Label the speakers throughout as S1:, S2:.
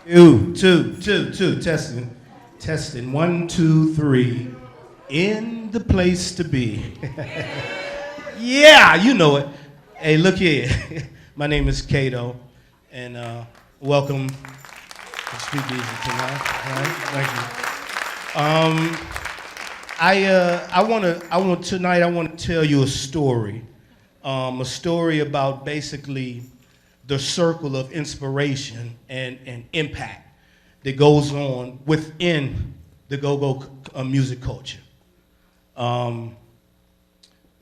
S1: Two. Testing. 1, 2, 3. In the place to be. Yeah, you know it. Hey, look here. My name is Kato, and welcome to Speak Easy tonight. All right, thank you. Tonight. I want to tell you a story about basically the circle of inspiration and impact that goes on within the go-go music culture.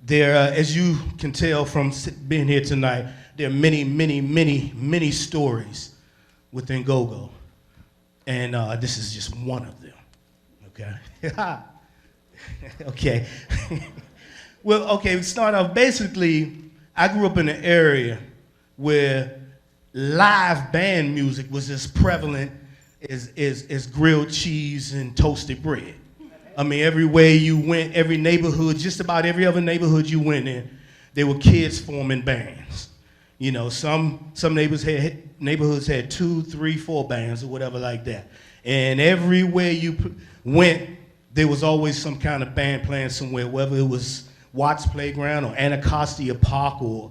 S1: As you can tell from being here tonight, there are many stories within go-go, and this is just one of them. Okay. Okay. Well, okay. We start off. Basically, I grew up in an area where live band music was as prevalent as grilled cheese and toasted bread. I mean, everywhere you went, every neighborhood, just about every other neighborhood you went in, there were kids forming bands. You know, some neighborhoods had 2, 3, 4 bands or whatever like that. And everywhere you went, there was always some kind of band playing somewhere, whether it was Watts Playground or Anacostia Park or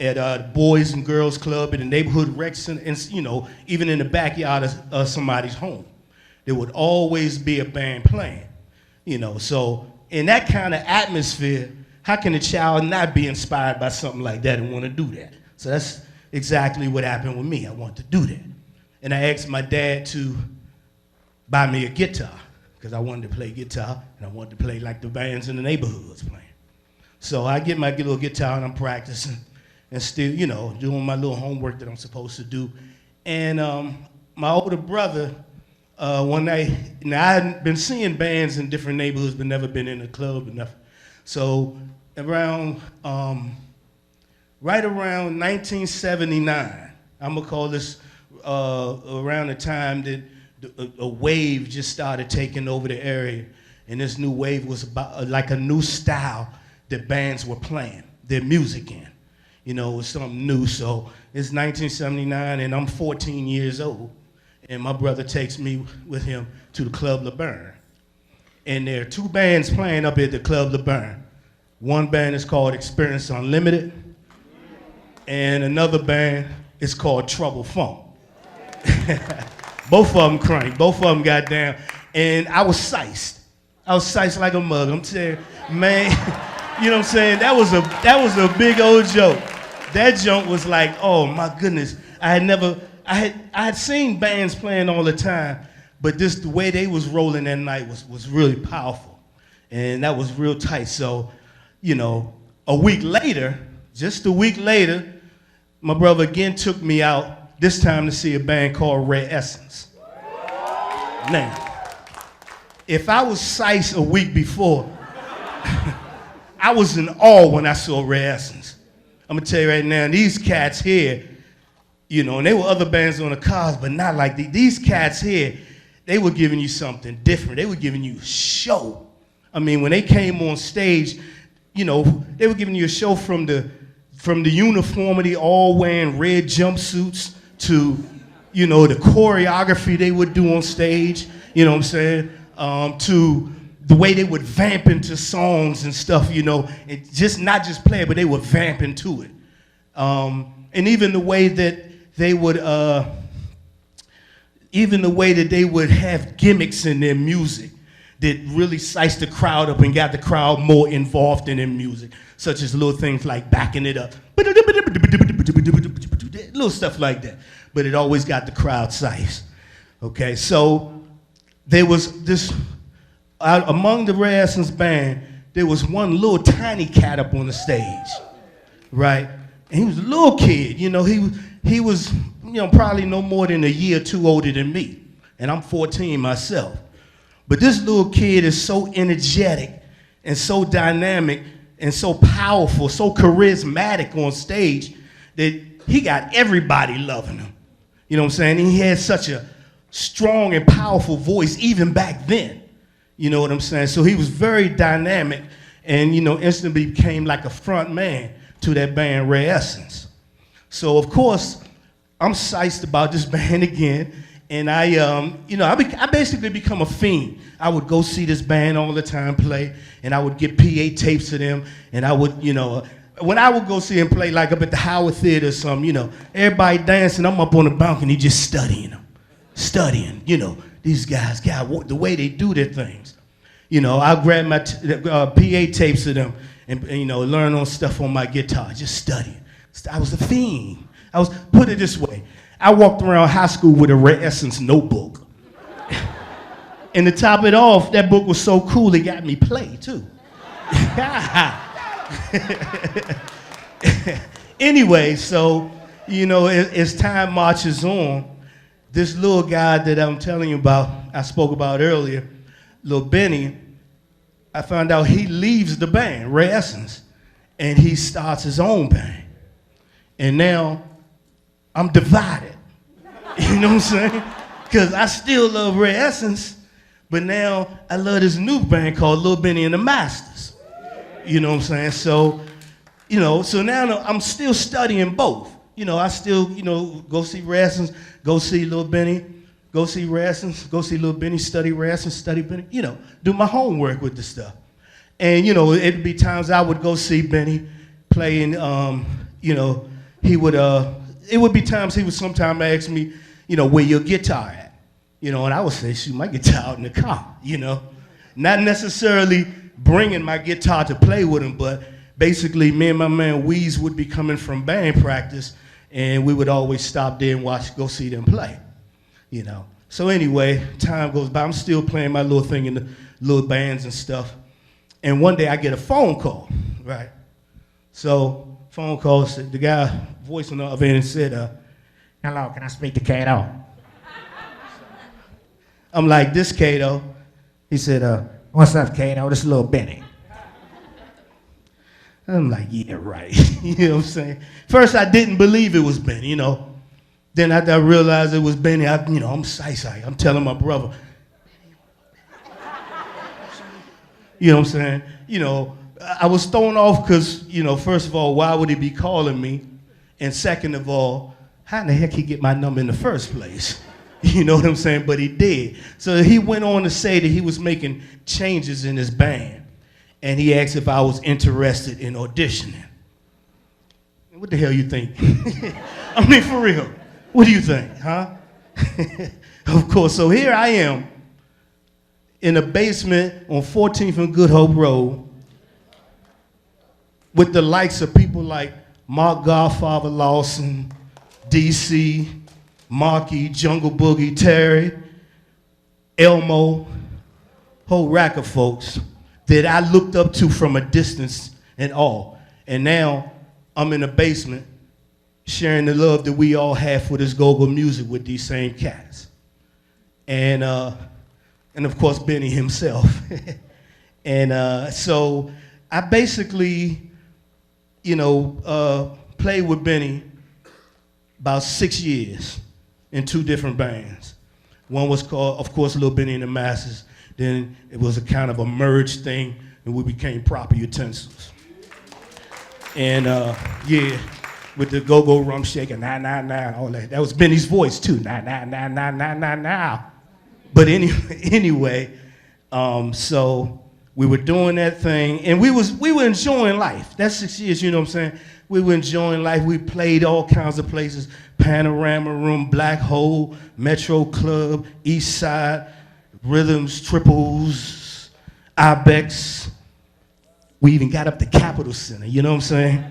S1: at a Boys and Girls Club at a neighborhood rec center, and you know, even in the backyard of somebody's home. There would always be a band playing, you know. So in that kind of atmosphere, how can a child not be inspired by something like that and want to do that? So that's exactly what happened with me. I wanted to do that. And I asked my dad to buy me a guitar because I wanted to play guitar and I wanted to play like the bands in the neighborhood was playing. So I get my little guitar and I'm practicing and still, you know, doing my little homework that I'm supposed to do. And my older brother, one night, now I hadn't been seeing bands in different neighborhoods, but never been in a club or nothing. So right around 1979, I'm gonna call this around the time that a wave just started taking over the area, and this new wave was about like a new style that bands were playing their music in. You know, it was something new. So it's 1979, and I'm 14 years old. And my brother takes me with him to the Club LeBaron. And there are 2 bands playing up at the Club LeBaron. One band is called Experience Unlimited, and another band is called Trouble Funk. Both of them crank, both of them got down. And I was sized. I was sized like a mug. I'm saying, man, you know what I'm saying? That was a big old joke. That joke was like, oh my goodness. I had seen bands playing all the time, but the way they was rolling that night was really powerful. And that was real tight. So, you know, just a week later, my brother again took me out, this time to see a band called Red Essence. Now, if I was Sice a week before, I was in awe when I saw Red Essence. I'm gonna tell you right now, these cats here, you know, and there were other bands on the cars, but not like these cats here. They were giving you something different. They were giving you a show. I mean, when they came on stage, you know, they were giving you a show from the uniformity, all wearing red jumpsuits, to, you know, the choreography they would do on stage. You know what I'm saying? To the way they would vamp into songs and stuff. You know, and not just play it, but they would vamp into it. And even the way that they would have gimmicks in their music that really sized the crowd up and got the crowd more involved in their music, such as little things like backing it up, little stuff like that. But it always got the crowd sized. Okay, so there was this, among the Red Essence band, there was one little tiny cat up on the stage, right? And he was a little kid, you know, he was, you know, probably no more than a year or 2 older than me. And I'm 14 myself. But this little kid is so energetic and so dynamic and so powerful, so charismatic on stage that he got everybody loving him. You know what I'm saying? And he had such a strong and powerful voice even back then. You know what I'm saying? So he was very dynamic and, you know, instantly became like a front man to that band Red Essence. So, of course, I'm psyched about this band again. And I basically become a fiend. I would go see this band all the time play, and I would get PA tapes of them, and I would, when I would go see them play, like up at the Howard Theater or something, everybody dancing, I'm up on the balcony just studying them. These guys, God, the way they do their things. I grab my PA tapes of them and learn on stuff on my guitar, just studying. I was a fiend. Put it this way, I walked around high school with a Red Essence notebook. And to top it off, that book was so cool, it got me play, too. Anyway, so, as time marches on, this little guy that I'm telling you about, I spoke about earlier, little Benny, I found out he leaves the band, Ray Essence, and he starts his own band. And now I'm divided. You know what I'm saying? Because I still love Ray Essence, but now I love this new band called Lil Benny and the Masters. You know what I'm saying? So, so now I'm still studying both. I still, go see Ray Essence, go see Lil Benny, go see Ray Essence, go see Lil Benny, study Ray Essence, study Benny, do my homework with the stuff. And, it'd be times I would go see Benny playing, he would, it would be times he would sometimes ask me, where your guitar at? And I would say, shoot, my guitar out in the car, Not necessarily bringing my guitar to play with him, but basically me and my man Weeze would be coming from band practice, and we would always stop there and go see them play, So anyway, time goes by. I'm still playing my little thing in the little bands and stuff. And one day I get a phone call, right? So phone call, the guy voice on the other end said, hello, can I speak to Kato? I'm like, this Kato? He said, what's up, Kato? This is Lil Benny. I'm like, yeah, right. You know what I'm saying? First, I didn't believe it was Benny, Then after I realized it was Benny, I'm psyched. I'm telling my brother. You know what I'm saying? I was thrown off because, first of all, why would he be calling me? And second of all, how in the heck he get my number in the first place? You know what I'm saying? But he did. So he went on to say that he was making changes in his band. And he asked if I was interested in auditioning. What the hell you think? I mean, for real. What do you think, huh? Of course, so here I am in a basement on 14th and Good Hope Road with the likes of people like Mark Godfather Lawson, DC, Marky, Jungle Boogie, Terry, Elmo, whole rack of folks that I looked up to from a distance and all. And now I'm in the basement sharing the love that we all have for this GoGo music with these same cats. And of course, Benny himself. And so I basically, played with Benny about 6 years in 2 different bands. One was called, of course, Lil Benny and the Masters. Then it was a kind of a merged thing, and we became Proper Utensils. And yeah, with the go-go rum shaker, nah, nah, nah, all that. That was Benny's voice too, nah, nah, nah, nah, nah, nah, nah. But anyway, so we were doing that thing, and we were enjoying life. That's 6 years, you know what I'm saying? We were enjoying life. We played all kinds of places: Panorama Room, Black Hole, Metro Club, East Side, Rhythms, Triples, Ibex. We even got up to Capitol Center, you know what I'm saying?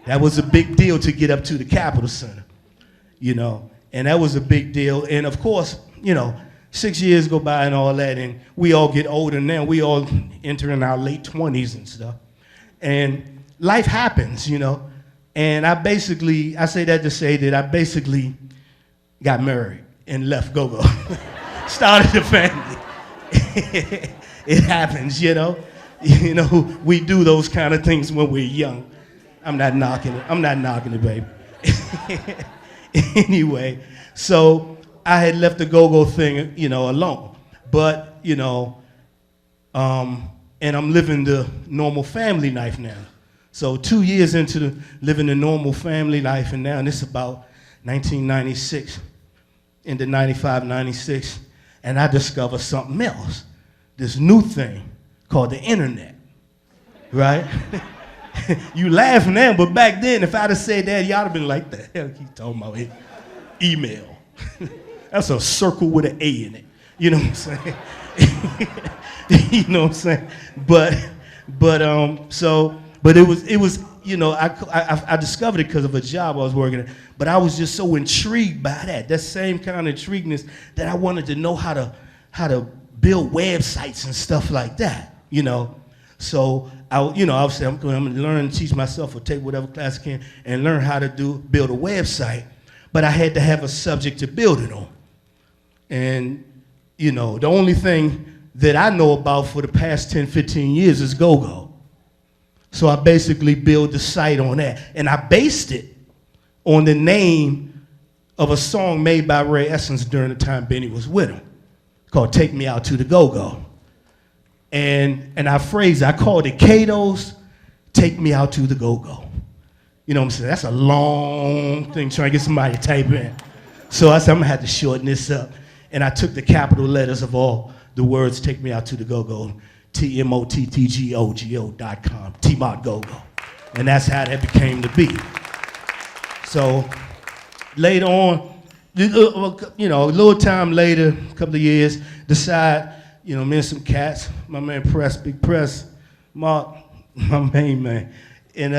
S1: That was a big deal to get up to the Capitol Center, and that was a big deal. And of course, 6 years go by and all that, and we all get older now. We all enter in our late 20s and stuff. And life happens, And I say that to say that I basically got married and left GoGo. Started a family. It happens, we do those kind of things when we're young. I'm not knocking it, baby. Anyway, so I had left the go-go thing, alone. But, and I'm living the normal family life now. So 2 years into living the normal family life, and now it's about 1996 into 95, 96, and I discovered something else, this new thing called the internet, right? You laugh now, but back then, if I'd have said that, y'all have been like, the hell he talking about it? Email. That's a circle with an A in it. You know what I'm saying? You know what I'm saying? But it was, you know, I discovered it because of a job I was working at, but I was just so intrigued by that same kind of intrigueness that I wanted to know how to build websites and stuff like that, you know? So obviously I'm going to learn and teach myself or take whatever class I can and learn how to build a website, but I had to have a subject to build it on. And, you know, the only thing that I know about for the past 10, 15 years is GoGo. So I basically built the site on that. And I based it on the name of a song made by Ray Essence during the time Benny was with him, called Take Me Out to the GoGo. And I called it Kato's Take Me Out to the GoGo. You know what I'm saying? That's a long thing trying to get somebody to type in. So I said, I'm gonna have to shorten this up. And I took the capital letters of all the words Take Me Out to the GoGo, TMOTTGOGO.com, T-Mot GoGo. And that's how that became the beat. So later on, you know, a little time later, a couple of years, decide, you know, me and some cats, my man Press, Big Press, Mark, my main man, and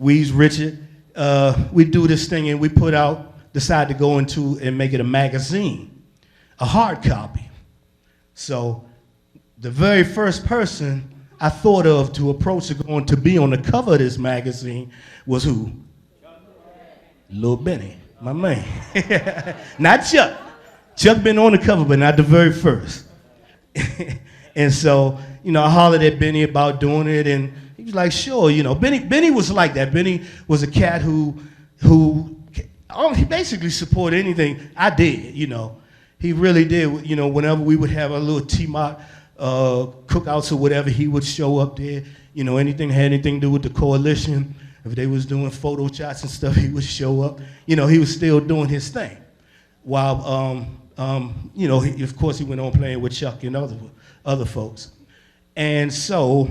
S1: Weez Richard, we do this thing and we decide to go into and make it a magazine, a hard copy. So the very first person I thought of to approach going to be on the cover of this magazine was who? Lil Benny, my man. Not Chuck. Chuck been on the cover, but not the very first. And so, you know, I hollered at Benny about doing it, and he was like, sure, you know. Benny was like that. Benny was a cat who he basically supported anything I did, you know. He really did, you know, whenever we would have a little T-Mot cookouts or whatever, he would show up there. You know, anything had anything to do with the coalition, if they was doing photo shots and stuff, he would show up. You know, he was still doing his thing. While, you know, of course he went on playing with Chuck and other folks. And so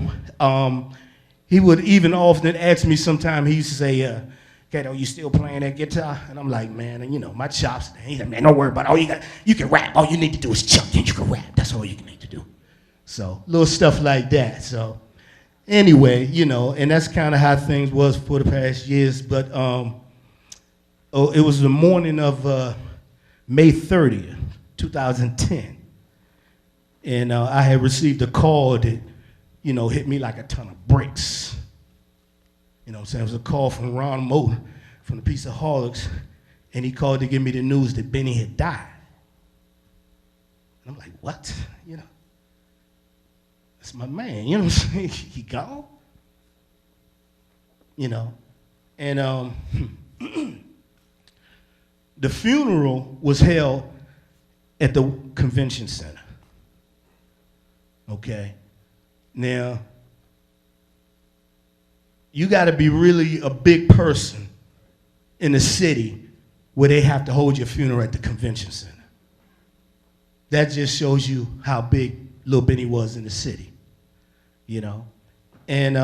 S1: he would even often ask me sometime, he used to say, Kato, you still playing that guitar? And I'm like, man, and you know, my chops, he's like, man, don't worry about it. You can rap. All you need to do is Chuck and you can rap. That's all you need to do. So little stuff like that. So anyway, you know, and that's kind of how things was for the past years. But it was the morning of May 30th, 2010. And I had received a call that, you know, hit me like a ton of bricks. You know what I'm saying? It was a call from Ron Moe from the Pieceaholics, and he called to give me the news that Benny had died. And I'm like, what? You know, that's my man, you know what I'm saying? He gone? You know, and the funeral was held at the convention center. Okay? Now, you got to be really a big person in the city where they have to hold your funeral at the convention center. That just shows you how big Lil Benny was in the city, you know. And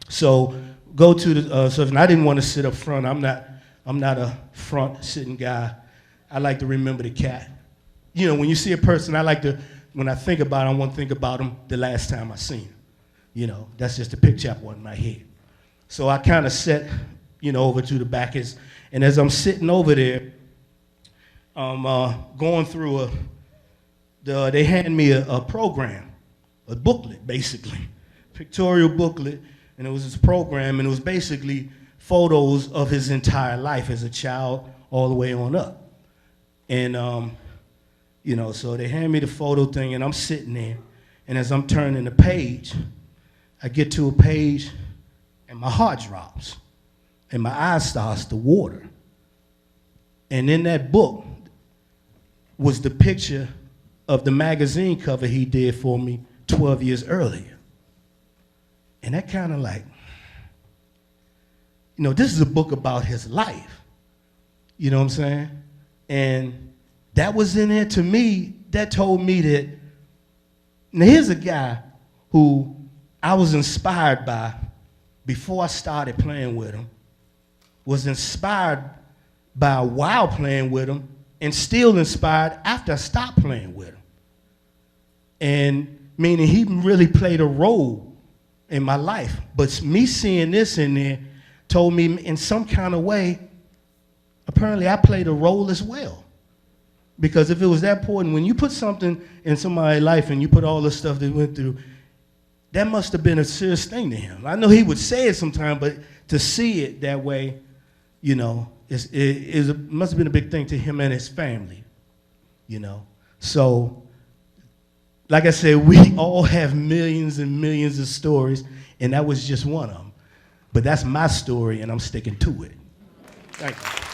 S1: so go to the, so I didn't want to sit up front. I'm not a front sitting guy. I like to remember the cat. You know, when you see a person, when I think about him, I want to think about him the last time I seen him. You know, that's just a picture I want in my head. So I kind of sat, you know, over to the back. And as I'm sitting over there, going through they hand me a program, a booklet, basically, pictorial booklet, and it was this program, and it was basically photos of his entire life as a child all the way on up. And, you know, so they hand me the photo thing, and I'm sitting there, and as I'm turning the page, I get to a page, and my heart drops, and my eyes starts to water. And in that book was the picture of the magazine cover he did for me 12 years earlier. And that kind of like, you know, this is a book about his life. You know what I'm saying? And that was in there to me, that told me that, now here's a guy who I was inspired by before I started playing with him, was inspired by while playing with him, and still inspired after I stopped playing with him. And meaning he really played a role in my life. But me seeing this in there told me in some kind of way, apparently I played a role as well. Because if it was that important, when you put something in somebody's life and you put all the stuff they went through, that must have been a serious thing to him. I know he would say it sometimes, but to see it that way, you know, it must have been a big thing to him and his family, you know. So, like I said, we all have millions and millions of stories, and that was just one of them. But that's my story, and I'm sticking to it. Thank you.